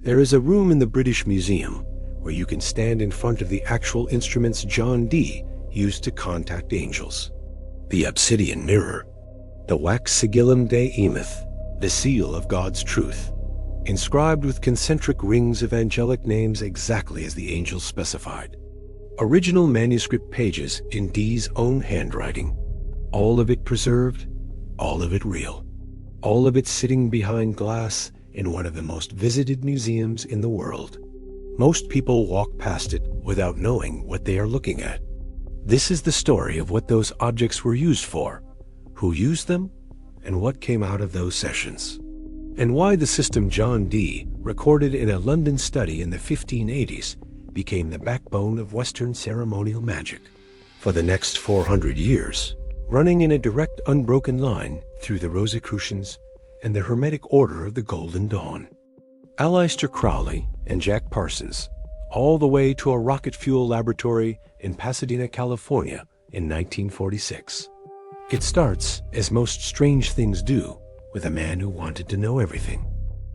There is a room in the British Museum where you can stand in front of the actual instruments John Dee used to contact angels. The obsidian mirror, the wax sigillum Dei Emeth, the seal of God's truth, inscribed with concentric rings of angelic names exactly as the angels specified. Original manuscript pages in Dee's own handwriting. All of it preserved, all of it real. All of it sitting behind glass in one of the most visited museums in the world. Most people walk past it without knowing what they are looking at. This is the story of what those objects were used for, who used them, and what came out of those sessions. And why the system John Dee recorded in a London study in the 1580s became the backbone of Western ceremonial magic. For the next 400 years, running in a direct unbroken line through the Rosicrucians and the Hermetic Order of the Golden Dawn. Aleister Crowley and Jack Parsons, all the way to a rocket fuel laboratory in Pasadena, California in 1946. It starts, as most strange things do, with a man who wanted to know everything.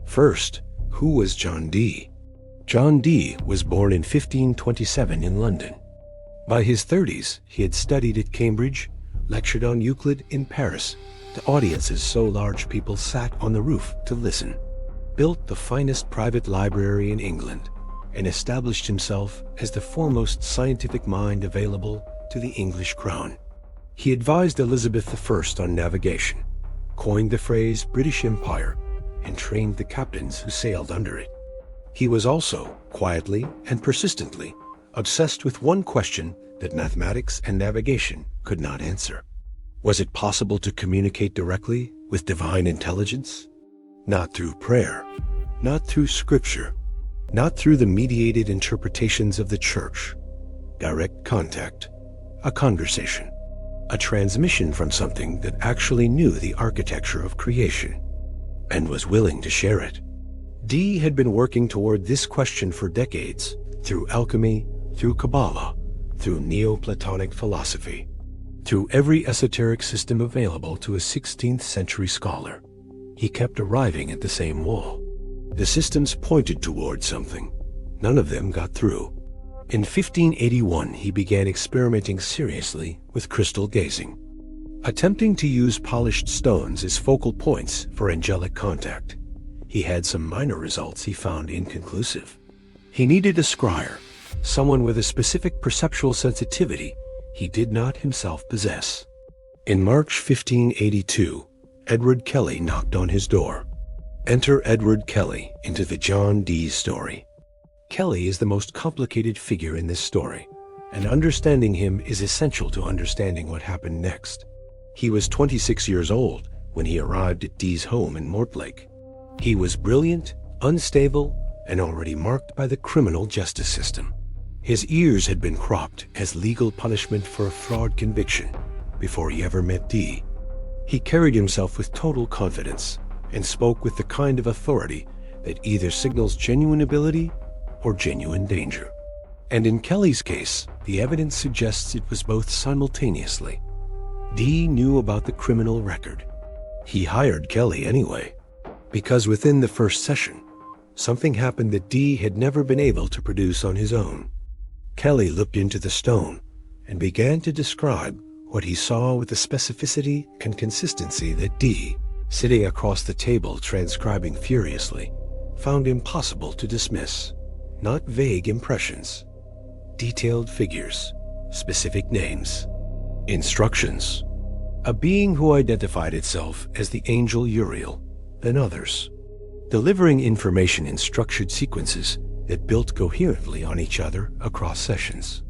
First, who was John Dee? John Dee was born in 1527 in London. By his 30s, he had studied at Cambridge, lectured on Euclid in Paris to audiences so large people sat on the roof to listen, built the finest private library in England, and established himself as the foremost scientific mind available to the English crown. He advised Elizabeth I on navigation, coined the phrase British Empire, and trained the captains who sailed under it. He was also, quietly and persistently, obsessed with one question that mathematics and navigation could not answer. Was it possible to communicate directly with divine intelligence? Not through prayer, not through scripture, not through the mediated interpretations of the church. Direct contact, a conversation, a transmission from something that actually knew the architecture of creation and was willing to share it. Dee had been working toward this question for decades, through alchemy, through Kabbalah, through Neoplatonic philosophy, through every esoteric system available to a 16th century scholar. He kept arriving at the same wall. The systems pointed toward something. None of them got through. In 1581, he began experimenting seriously with crystal gazing, attempting to use polished stones as focal points for angelic contact. He had some minor results he found inconclusive. He needed a scryer, someone with a specific perceptual sensitivity he did not himself possess. In March 1582, Edward Kelley knocked on his door. Enter Edward Kelley into the John Dee story. Kelley is the most complicated figure in this story, and understanding him is essential to understanding what happened next. He was 26 years old when he arrived at Dee's home in Mortlake. He was brilliant, unstable, and already marked by the criminal justice system. His ears had been cropped as legal punishment for a fraud conviction before he ever met Dee. He carried himself with total confidence and spoke with the kind of authority that either signals genuine ability or genuine danger. And in Kelley's case, the evidence suggests it was both simultaneously. Dee knew about the criminal record. He hired Kelley anyway, because within the first session, something happened that Dee had never been able to produce on his own. Kelley looked into the stone and began to describe what he saw with the specificity and consistency that Dee, sitting across the table transcribing furiously, found impossible to dismiss. Not vague impressions, detailed figures, specific names, instructions. A being who identified itself as the angel Uriel, then others, delivering information in structured sequences that built coherently on each other across sessions.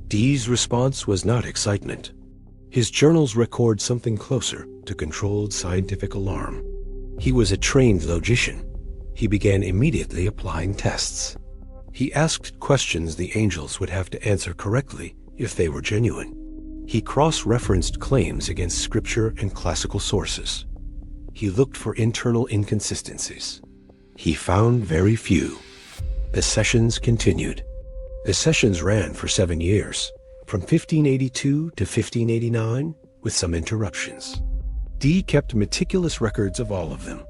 Dee's response was not excitement. His journals record something closer to controlled scientific alarm. He was a trained logician. He began immediately applying tests. He asked questions the angels would have to answer correctly if they were genuine. He cross-referenced claims against scripture and classical sources. He looked for internal inconsistencies. He found very few. The sessions continued. The sessions ran for 7 years, from 1582 to 1589, with some interruptions. Dee kept meticulous records of all of them.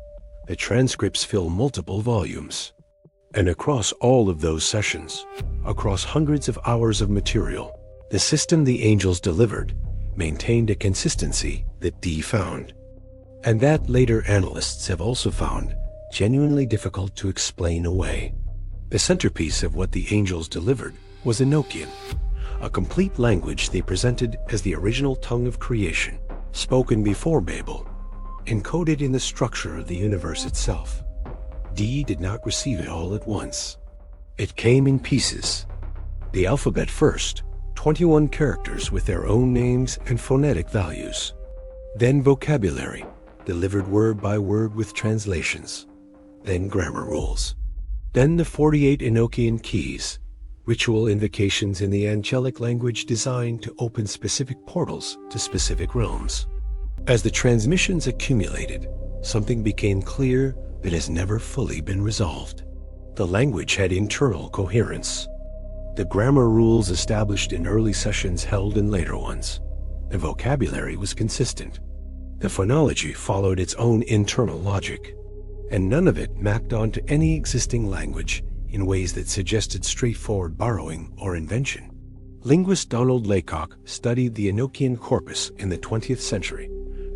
The transcripts fill multiple volumes. And across all of those sessions, across hundreds of hours of material, the system the angels delivered maintained a consistency that Dee found, and that later analysts have also found genuinely difficult to explain away. The centerpiece of what the angels delivered was Enochian, a complete language they presented as the original tongue of creation, spoken before Babel, encoded in the structure of the universe itself. Dee did not receive it all at once. It came in pieces. The alphabet first, 21 characters with their own names and phonetic values. Then vocabulary, delivered word by word with translations. Then grammar rules. Then the 48 Enochian keys, ritual invocations in the angelic language designed to open specific portals to specific realms. As the transmissions accumulated, something became clear that has never fully been resolved. The language had internal coherence. The grammar rules established in early sessions held in later ones. The vocabulary was consistent. The phonology followed its own internal logic, and none of it mapped onto any existing language in ways that suggested straightforward borrowing or invention. Linguist Donald Laycock studied the Enochian corpus in the 20th century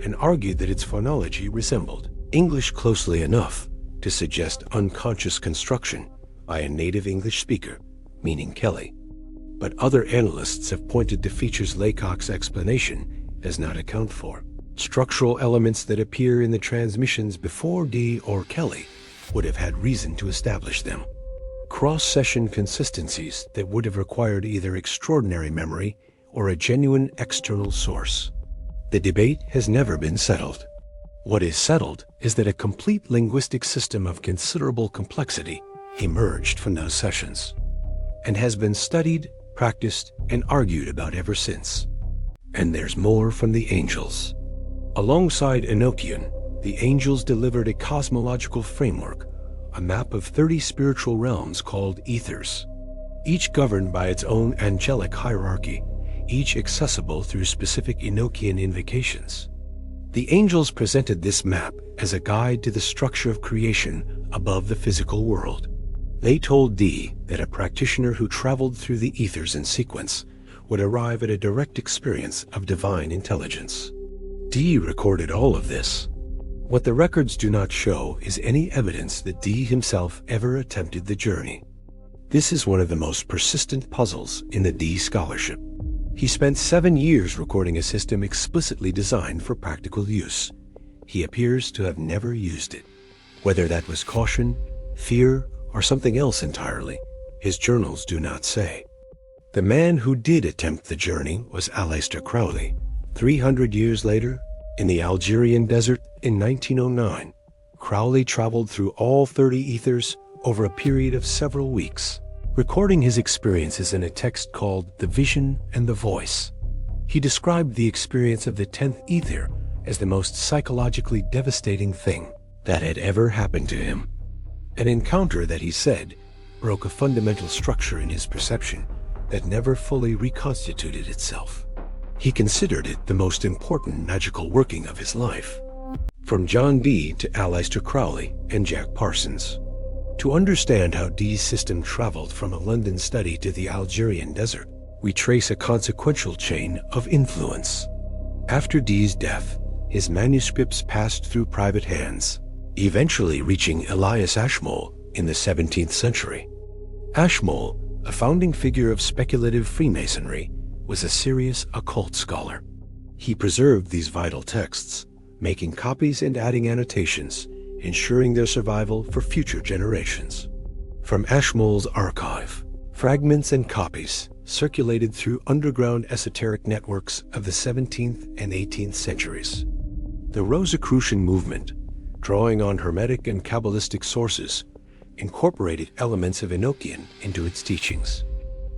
and argued that its phonology resembled English closely enough to suggest unconscious construction by a native English speaker, meaning Kelley. But other analysts have pointed to features Laycock's explanation does not account for. Structural elements that appear in the transmissions before Dee or Kelley would have had reason to establish them. Cross-session consistencies that would have required either extraordinary memory or a genuine external source. The debate has never been settled. What is settled is that a complete linguistic system of considerable complexity emerged from those sessions, and has been studied, practiced, and argued about ever since. And there's more from the angels. Alongside Enochian, the angels delivered a cosmological framework, a map of 30 spiritual realms called Aethyrs, each governed by its own angelic hierarchy, each accessible through specific Enochian invocations. The angels presented this map as a guide to the structure of creation above the physical world. They told Dee that a practitioner who traveled through the Aethys in sequence would arrive at a direct experience of divine intelligence. Dee recorded all of this. What the records do not show is any evidence that Dee himself ever attempted the journey. This is one of the most persistent puzzles in the Dee scholarship. He spent 7 years recording a system explicitly designed for practical use. He appears to have never used it. Whether that was caution, fear, or something else entirely, his journals do not say. The man who did attempt the journey was Aleister Crowley. 300 years later, in the Algerian desert in 1909, Crowley traveled through all 30 Aethyrs over a period of several weeks, recording his experiences in a text called The Vision and the Voice. He described the experience of the 10th Aethyr as the most psychologically devastating thing that had ever happened to him. An encounter that he said broke a fundamental structure in his perception that never fully reconstituted itself. He considered it the most important magical working of his life. From John Dee to Aleister Crowley and Jack Parsons. To understand how Dee's system traveled from a London study to the Algerian desert, we trace a consequential chain of influence. After Dee's death, his manuscripts passed through private hands, eventually reaching Elias Ashmole in the 17th century. Ashmole, a founding figure of speculative Freemasonry, was a serious occult scholar. He preserved these vital texts, making copies and adding annotations, ensuring their survival for future generations. From Ashmole's archive, fragments and copies circulated through underground esoteric networks of the 17th and 18th centuries. The Rosicrucian movement, drawing on Hermetic and Kabbalistic sources, incorporated elements of Enochian into its teachings.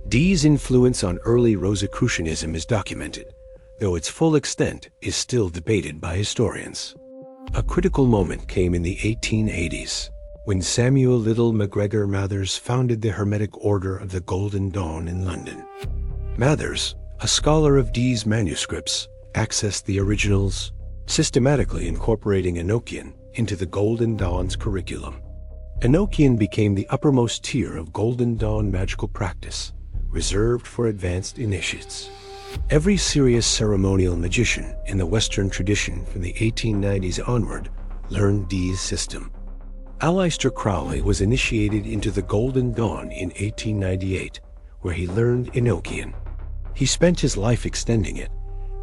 Dee's influence on early Rosicrucianism is documented, though its full extent is still debated by historians. A critical moment came in the 1880s, when Samuel Liddell MacGregor Mathers founded the Hermetic Order of the Golden Dawn in London. Mathers, a scholar of Dee's manuscripts, accessed the originals, systematically incorporating Enochian into the Golden Dawn's curriculum. Enochian became the uppermost tier of Golden Dawn magical practice, reserved for advanced initiates. Every serious ceremonial magician in the Western tradition from the 1890s onward learned Dee's system. Aleister Crowley was initiated into the Golden Dawn in 1898, where he learned Enochian. He spent his life extending it,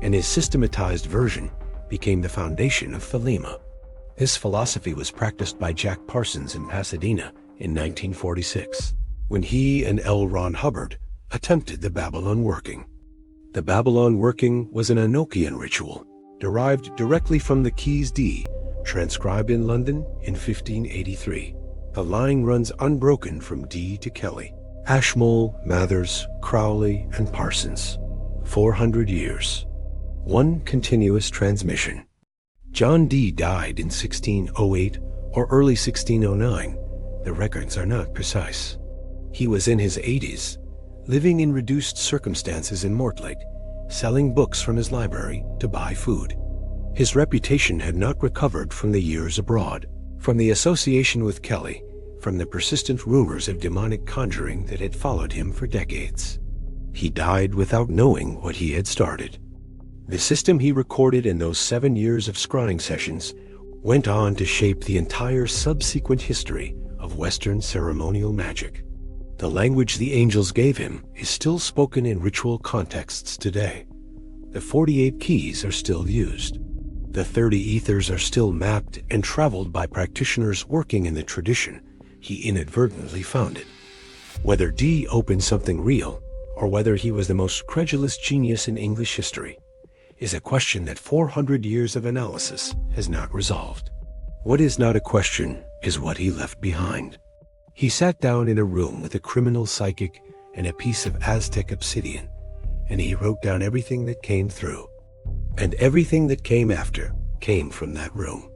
and his systematized version became the foundation of Thelema. This philosophy was practiced by Jack Parsons in Pasadena in 1946, when he and L. Ron Hubbard attempted the Babylon working. The Babylon working was an Enochian ritual, derived directly from the keys D, transcribed in London in 1583. The line runs unbroken from D to Kelley, Ashmole, Mathers, Crowley, and Parsons. 400 years. One continuous transmission. John Dee died in 1608 or early 1609. The records are not precise. He was in his 80s, living in reduced circumstances in Mortlake, selling books from his library to buy food. His reputation had not recovered from the years abroad, from the association with Kelley, from the persistent rumors of demonic conjuring that had followed him for decades. He died without knowing what he had started. The system he recorded in those 7 years of scrying sessions went on to shape the entire subsequent history of Western ceremonial magic. The language the angels gave him is still spoken in ritual contexts today. The 48 keys are still used. The 30 Aethyrs are still mapped and traveled by practitioners working in the tradition he inadvertently founded. Whether Dee opened something real, or whether he was the most credulous genius in English history, is a question that 400 years of analysis has not resolved. What is not a question is what he left behind. He sat down in a room with a criminal psychic and a piece of Aztec obsidian, and he wrote down everything that came through. And everything that came after came from that room.